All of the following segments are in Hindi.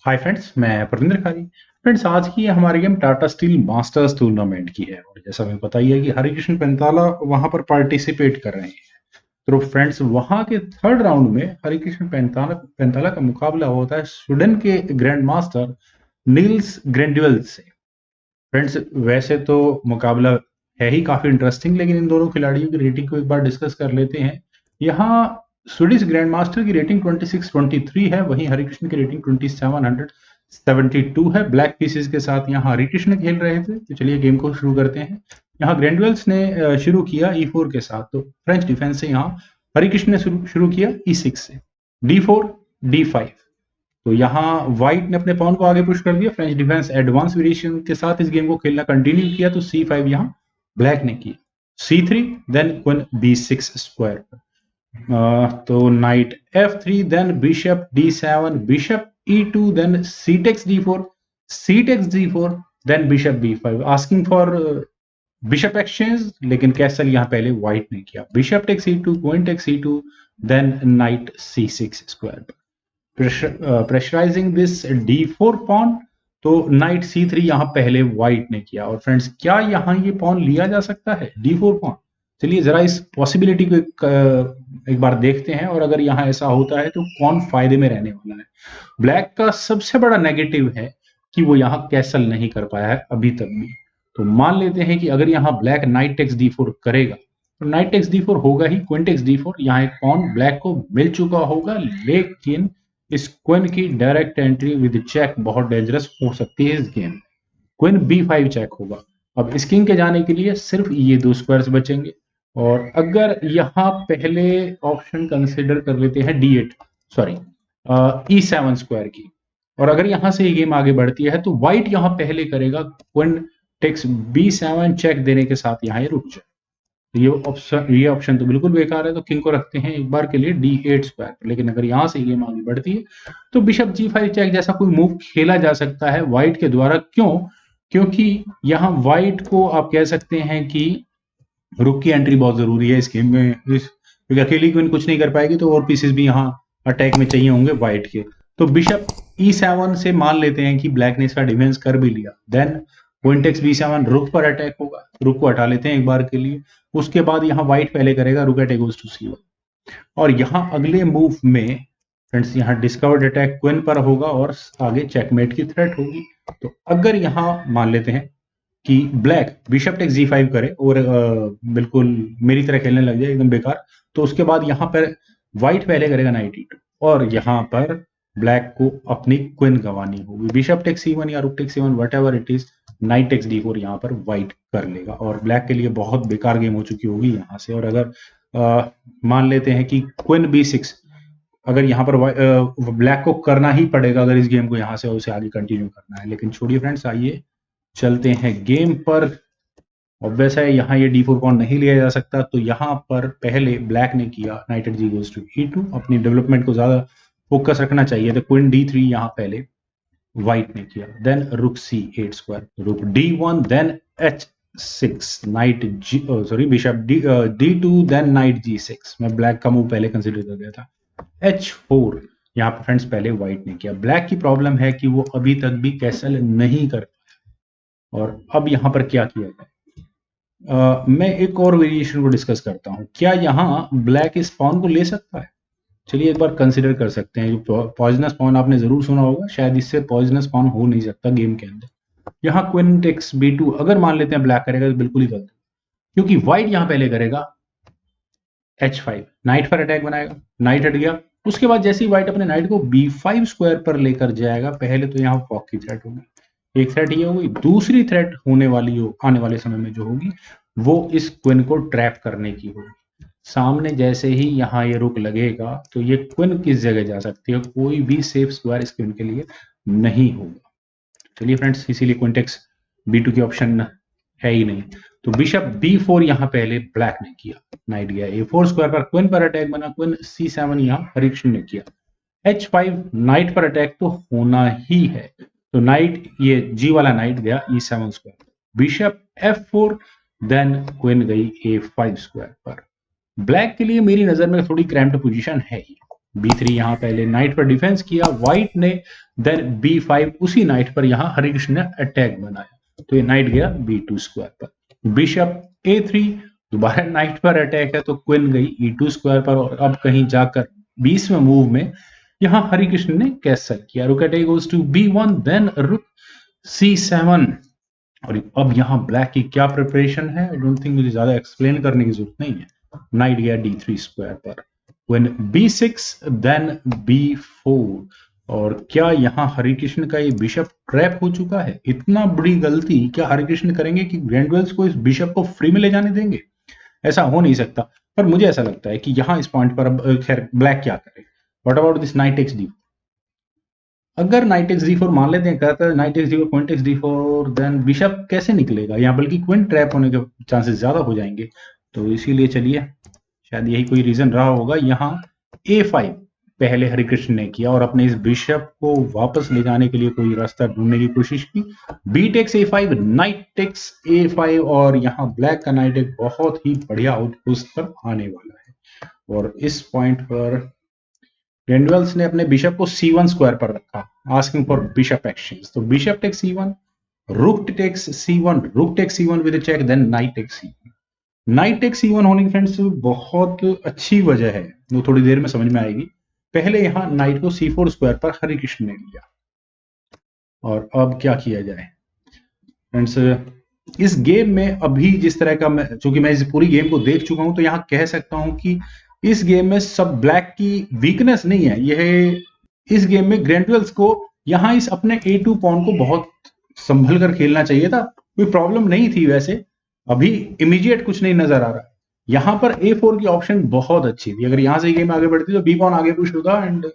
हाय फ्रेंड्स, मैं प्रविंद्र खारी। फ्रेंड्स, आज की हमारी game Tata steel masters tournament की है और जैसा हमें पता ही है कि हरिकृष्ण पेंताला वहां पर पार्टिसिपेट कर रहे हैं। तो फ्रेंड्स, वहां के थर्ड राउंड में हरिकृष्ण पेंताला पेंताला का मुकाबला होता है स्वीडन के ग्रैंड मास्टर नील्स ग्रेंडवेल से। फ्रेंड्स, वैसे तो मुकाबला है ही काफी इंटरेस्टिंग, लेकिन इन दोनों खिलाड़ियों की रेटिंग को एक बार डिस्कस कर लेते हैं। यहाँ स्वीडिश ग्रैंड मास्टर की रेटिंग 2623 है, वहीं हरिकृष्ण की रेटिंग 2772 है। ब्लैक पीसेस के साथ यहाँ हरिकृष्ण खेल रहे थे। तो चलिए गेम को शुरू करते हैं। यहाँ ग्रेंडवेल्स ने शुरू किया E4 के साथ, तो फ्रेंच डिफेंस से यहाँ हरिकृष्ण ने शुरू किया E6 से, D4 D5। तो यहाँ व्हाइट ने अपने पॉन को आगे पुश कर दिया। फ्रेंच डिफेंस एडवांस वेरिएशन के साथ इस गेम को खेलना कंटिन्यू किया, तो C5 यहाँ ब्लैक ने किया, C3 then queen B6 square. तो knight F3 then bishop D7, bishop E2 then C takes D4, C takes D4 then bishop B5, asking for bishop exchange, लेकिन कैसल यहाँ पहले व्हाइट ने किया। Bishop takes E2, queen takes E2 then knight C6 square. Pressurising this D4 pawn, तो नाइट C3 यहाँ पहले व्हाइट ने किया। और फ्रेंड्स, क्या यहाँ ये पॉन लिया जा सकता है D4 पॉन? चलिए जरा इस पॉसिबिलिटी को एक बार देखते हैं, और अगर यहाँ ऐसा होता है तो कौन फायदे में रहने वाला है। ब्लैक का सबसे बड़ा नेगेटिव है कि वो यहाँ कैसल नहीं कर पाया है अभी तक भी। तो मान लेते हैं कि अगर यहाँ ब्लैक नाइट टेक्स D4 करेगा तो नाइट टेक्स D4 होगा ही, क्वीन टेक्स D4, यहाँ एक पॉन ब्लैक को मिल चुका होगा, लेकिन इस क्वीन की डायरेक्ट एंट्री विद चेक बहुत डेंजरस हो सकती है इस गेम। क्वीन B5 चेक होगा। अब इस किंग के जाने के लिए सिर्फ ये दो स्क्वायर्स बचेंगे, और अगर यहाँ पहले ऑप्शन कंसिडर कर लेते हैं D8 सॉरी E7 स्क्वायर की, और अगर यहाँ से ये गेम आगे बढ़ती है तो व्हाइट यहाँ पहले करेगा क्वीन टेक्स B7 चेक देने के साथ यहाँ ये रुक जाए। ये ऑप्शन तो बिल्कुल बेकार है, तो किंग को रखते हैं एक बार के लिए D8 स्क्वायर। लेकिन अगर यहाँ से गेम आगे बढ़ती है तो बिशप G5 चेक जैसा कोई मूव खेला जा सकता है व्हाइट के द्वारा। क्यों? क्योंकि यहाँ व्हाइट को आप कह सकते हैं कि रुक की एंट्री बहुत जरूरी है इस गेम में, क्योंकि अकेली क्वीन कुछ नहीं कर पाएगी, तो और पीसेस भी यहाँ अटैक में चाहिए होंगे व्हाइट के। तो बिशप E7 से मान लेते हैं कि ब्लैक ने इसका डिफेंस कर भी लिया, देन क्वीन टेक्स B7, रुक पर अटैक होगा। रुक को हटा लेते हैं एक बार के लिए। उसके बाद यहाँ व्हाइट पहले करेगा रुक एट गोज टू C1, और यहाँ अगले मूव में फ्रेंड्स यहाँ डिस्कवर्ड अटैक क्वीन पर होगा और आगे चेकमेट की थ्रेट होगी। तो अगर यहाँ मान लेते हैं कि ब्लैक बिशप टेक्स G5 करे और बिल्कुल मेरी तरह खेलने लग जाए एकदम बेकार, तो उसके बाद यहाँ पर व्हाइट पहले करेगा नाइट E2, और यहाँ पर ब्लैक को अपनी क्वीन गंवानी होगी। बिशप टेक्स C1 या rook takes C1 whatever it is, knight takes D4 यहाँ पर व्हाइट कर लेगा, और ब्लैक के लिए बहुत बेकार गेम हो चुकी होगी यहाँ से। और अगर मान लेते हैं कि क्वीन B6, अगर यहाँ पर ब्लैक को करना ही पड़ेगा अगर इस गेम को यहाँ से उसे आगे कंटिन्यू करना है। लेकिन छोड़िए फ्रेंड्स, आइए चलते हैं गेम पर। ऑब्वियस है यहाँ ये D4 पॉन नहीं लिया जा सकता, तो यहाँ पर पहले ब्लैक ने किया knight at G goes to E2। अपनी डेवलपमेंट को ज्यादा फोकस रखना चाहिए, तो क्वीन D3 यहाँ पहले व्हाइट ने किया, देन रुक C8 square, rook D1 then H6, knight bishop D2 then knight G6। मैं ब्लैक का मूव पहले कंसिडर कर गया था। H4 यहाँ पर फ्रेंड्स पहले व्हाइट ने किया। ब्लैक की प्रॉब्लम है कि वो अभी तक भी कैसल नहीं कर पाया, और अब यहाँ पर क्या किया जाए। मैं एक और वेरिएशन को डिस्कस करता हूँ। क्या यहाँ ब्लैक इस पॉन को ले सकता है? चलिए एक बार कंसिडर कर सकते हैं। जो पॉइजनस पॉन आपने जरूर सुना होगा, शायद इससे पॉइजनस पॉन हो नहीं सकता गेम के अंदर। यहाँ क्वीन टेक्स B2 अगर मान लेते हैं ब्लैक करेगा तो बिल्कुल ही गलत, क्योंकि व्हाइट यहाँ पहले करेगा H5, नाइट पर अटैक बनाएगा, नाइट हट गया। उसके बाद जैसे ही व्हाइट अपने नाइट को B5 स्क्वायर पर लेकर जाएगा, पहले तो यहाँ फॉक की थ्रेट होगी, एक थ्रेट ये होगी। दूसरी थ्रेट होने वाली आने वाले समय में जो होगी वो इस क्वीन को ट्रैप करने की होगी। सामने जैसे ही यहाँ ये रुक लगेगा तो ये क्वीन किस जगह जा सकती है? कोई भी सेफ स्क्वायर इस क्वीन के लिए नहीं होगा। चलिए फ्रेंड्स, इसीलिए क्वीन टेक्स B2 की ऑप्शन है ही नहीं। तो बिशप B4 यहाँ पहले ब्लैक ने किया, नाइट गया A4 स्क्वायर पर, क्वीन पर अटैक बना, क्वीन C7 यहाँ हरिकृष्ण ने किया। H5 नाइट पर अटैक तो होना ही है, तो नाइट ये G वाला नाइट गया E7 square, bishop F4, then queen गई A5 स्क्वायर पर। ब्लैक के लिए मेरी नजर में थोड़ी क्रैम्प्ड पोजीशन है ही, B3 यहाँ पहले नाइट पर डिफेंस किया व्हाइट ने, देन B5 उसी नाइट पर यहाँ हरिकृष्ण ने अटैक बनाया, तो ये नाइट गया B2 स्क्वायर पर। बिशप A3 दोबारा नाइट पर अटैक है, तो क्वीन गई E2 स्क्वायर पर, और अब कहीं जाकर 20वें मूव में यहाँ हरिकृष्ण ने कैसल किया, रुक eight goes to B1, then रुक C7, और अब यहाँ ब्लैक की क्या प्रिपरेशन है, आई डोंट थिंक मुझे ज्यादा एक्सप्लेन करने की जरूरत नहीं है। नाइट गया D3 स्क्वायर पर, when B6 then B4, और क्या यहाँ हरिकृष्ण का ये बिशप ट्रैप हो चुका है? इतना बड़ी गलती क्या हरिकृष्ण करेंगे कि ग्रैंडवेल्स को इस बिशप को फ्री में ले जाने देंगे? ऐसा हो नहीं सकता, पर मुझे ऐसा लगता है कि यहाँ इस पॉइंट पर अब खैर ब्लैक क्या करे। What about this night X D4? अगर नाइट एक्स D4 मान लेते हैं, कहता है knight X D4 queen X D4, then bishop कैसे निकलेगा यहाँ, बल्कि क्वीन ट्रैप होने के चांसेस ज्यादा हो जाएंगे, तो इसीलिए चलिए शायद यही कोई रीजन रहा होगा। यहाँ A5 पहले हरिकृष्ण ने किया और अपने इस बिशप को वापस ले जाने के लिए कोई रास्ता ढूंढने की कोशिश की। B takes A5, knight takes A5, और यहाँ ब्लैक का नाइट एक बहुत ही बढ़िया आउटपोस्ट पर आने वाला है, और इस पॉइंट पर ग्रैंडवेल्स ने अपने बिशप को C1 स्क्वायर पर रखा, आस्किंग फॉर बिशप एक्सचेंज। तो bishop takes C1, rook takes C1, rook takes C1 with check, then knight takes C1। Knight takes C1 होने की फ्रेंड्स बहुत अच्छी वजह है, वो थोड़ी देर में समझ में आएगी। पहले यहाँ नाइट को C4 स्क्वायर पर हरिकृष्ण ने लिया, और अब क्या किया जाए फ्रेंड्स, इस गेम में अभी जिस तरह का चूंकि मैं इस पूरी गेम को देख चुका हूं, तो यहाँ कह सकता हूं कि इस गेम में सब ब्लैक की वीकनेस नहीं है, यह इस गेम में ग्रैंडवेल्स को यहाँ इस अपने A2 पॉन को बहुत संभल कर खेलना चाहिए था। कोई प्रॉब्लम नहीं थी वैसे, अभी इमीडिएट कुछ नहीं नजर आ रहा। यहाँ पर A4 की ऑप्शन बहुत अच्छी थी, अगर यहाँ से गेम आगे बढ़ती तो B पॉन आगे पुश होता, एंड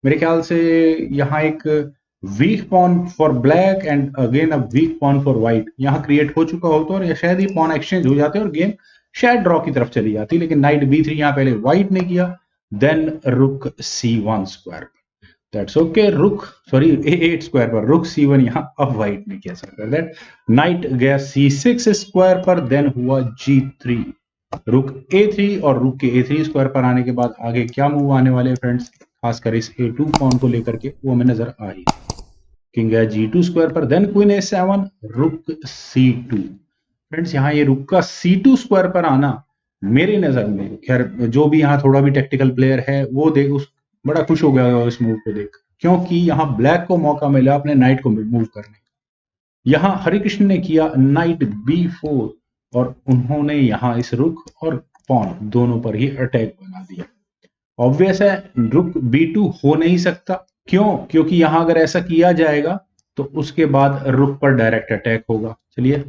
मेरे ख्याल से यहाँ एक weak pawn for black and again a weak pawn for white यहाँ क्रिएट हो चुका होता, और शायद ये पॉन एक्सचेंज हो जाते और गेम शायद ड्रॉ की तरफ चली जाती, लेकिन नाइट B3 यहाँ पहले व्हाइट ने किया, then rook C1 square, that's okay, rook sorry A8 square पर रुक C1 यहाँ अब व्हाइट ने किया सर दैट, नाइट गया C6 स्क्वायर पर, देन हुआ G3, रुक A3, और रुक के A3 स्क्वायर पर आने के बाद आगे क्या मूव आने वाले फ्रेंड्स, खासकर इस A2 पॉन को लेकर के वो हमें नजर आ रही। किंग गया G2 स्क्वायर पर, देन क्वीन A7, रुक C2। फ्रेंड्स यहाँ ये रुक का C2 स्क्वायर पर आना मेरी नजर में, खैर जो भी यहाँ थोड़ा भी टेक्टिकल प्लेयर है वो देख उस बड़ा खुश हो गया इस मूव को देख, क्योंकि यहाँ ब्लैक को मौका मिला अपने नाइट को मूव करने। यहाँ हरिकृष्ण ने किया नाइट B4, और उन्होंने यहाँ इस रुक और पॉन दोनों पर ही अटैक बना दिया। ऑब्वियस है रुक B2 हो नहीं सकता, क्यों? क्योंकि यहां अगर ऐसा किया जाएगा तो उसके बाद रुक पर डायरेक्ट अटैक होगा। चलिए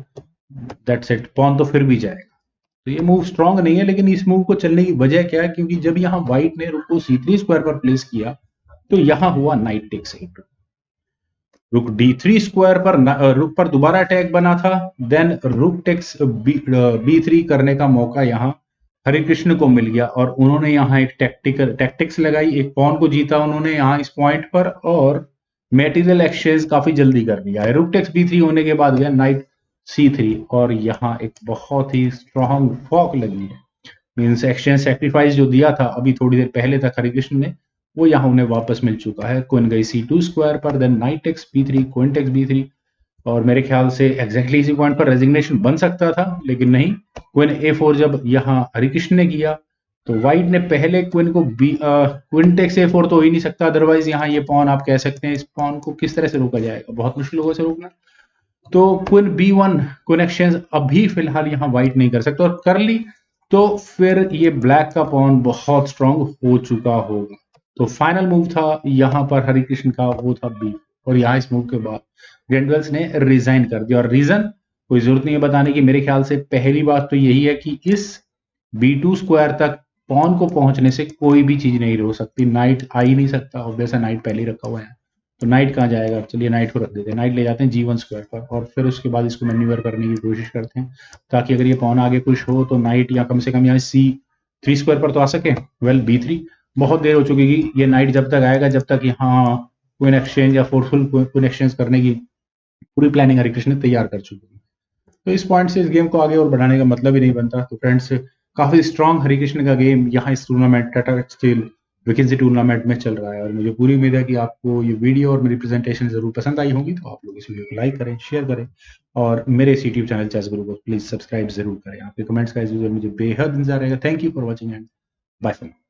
दैट्स इट, पॉन तो फिर भी जाएगा, तो ये मूव स्ट्रांग नहीं है। लेकिन इस मूव को चलने की वजह क्या है, क्योंकि जब यहाँ व्हाइट ने रुक को C3 स्क्वायर पर प्लेस किया तो यहां हुआ नाइट टेक्स A2, रुक D3 स्क्वायर पर रुक पर दोबारा अटैक बना था, देन रुक टेक्स B3 करने का मौका यहाँ हरिकृष्ण को मिल गया, और उन्होंने यहाँ एक टैक्टिक्स लगाई, एक पॉन को जीता उन्होंने यहाँ इस पॉइंट पर, और मटेरियल एक्सचेंज काफी जल्दी कर दिया है। रुक टेक्स B3 होने के बाद गया नाइट C3, और यहाँ एक बहुत ही स्ट्रॉन्ग फॉक लगी है, मीन्स एक्सचेंज सैक्रिफाइस जो दिया था अभी थोड़ी देर पहले तक हरिकृष्ण ने, वो यहाँ उन्हें वापस मिल चुका है। क्वीन गई C2 स्क्वायर पर, then knight takes B3, queen takes B3, और मेरे ख्याल से एग्जैक्टली इसी पॉइंट पर रेजिग्नेशन बन सकता था, लेकिन नहीं। क्वीन A4 जब यहाँ हरिकृष्ण ने किया तो व्हाइट ने पहले क्वीन को क्वीन टेक्स A4 तो हो ही नहीं सकता, अदरवाइज यहाँ ये पॉन आप कह सकते हैं, इस पॉन को किस तरह से रोका जाएगा, बहुत मुश्किल होगा इसे रोकना। तो क्वीन B1 क्वीन एक्सचेंज अभी फिलहाल यहाँ व्हाइट नहीं कर सकता, और कर ली तो फिर ये ब्लैक का पॉन बहुत स्ट्रांग हो चुका होगा। तो फाइनल मूव था यहाँ पर हरिकृष्ण का, वो था B, और यहाँ इस मूव के बाद ग्रैंडवेल्स ने रिजाइन कर दिया, और रीजन कोई जरूरत नहीं है बताने की। मेरे ख्याल से पहली बात तो यही है कि इस B2 स्क्वायर तक पॉन को पहुंचने से कोई भी चीज नहीं रोक सकती, नाइट आ ही नहीं सकता, ऑब्वियस है नाइट पहले ही रखा हुआ है, तो नाइट कहाँ जाएगा। चलिए नाइट को रख देते हैं, नाइट ले जाते हैं G1 स्क्वायर पर, और फिर उसके बाद इसको मैन्यूवर करने की कोशिश करते हैं, ताकि अगर ये पॉन आगे कुछ हो तो नाइट या कम से कम यहाँ C3 स्क्वायर पर तो आ सके। वेल B3 बहुत देर हो चुकी है, ये नाइट जब तक आएगा जब तक यहाँ क्वीन एक्सचेंज या फोर्सफुल क्वीन एक्सचेंज करने की पूरी प्लानिंग हरिकृष्ण तैयार कर चुकी है। तो इस पॉइंट से इस गेम को आगे और बढ़ाने का मतलब ही नहीं बनता। तो फ्रेंड्स काफी स्ट्रॉन्ग हरिकृष्ण का गेम यहाँ इस tournament Tata steel vacancy tournament में चल रहा है। और मुझे पूरी उम्मीद है कि आपको ये वीडियो और मेरी प्रेजेंटेशन ज़रूर पसंद आई होगी। तो आप लोग इस वीडियो को लाइक करें, शेयर करें और मेरे इस यूट्यूब चैनल चेस गुरु को प्लीज़ सब्सक्राइब ज़रूर करें। आपके कमेंट्स का इस वीडियो मुझे बेहद इंतजार रहेगा। Thank you for watching and bye for now.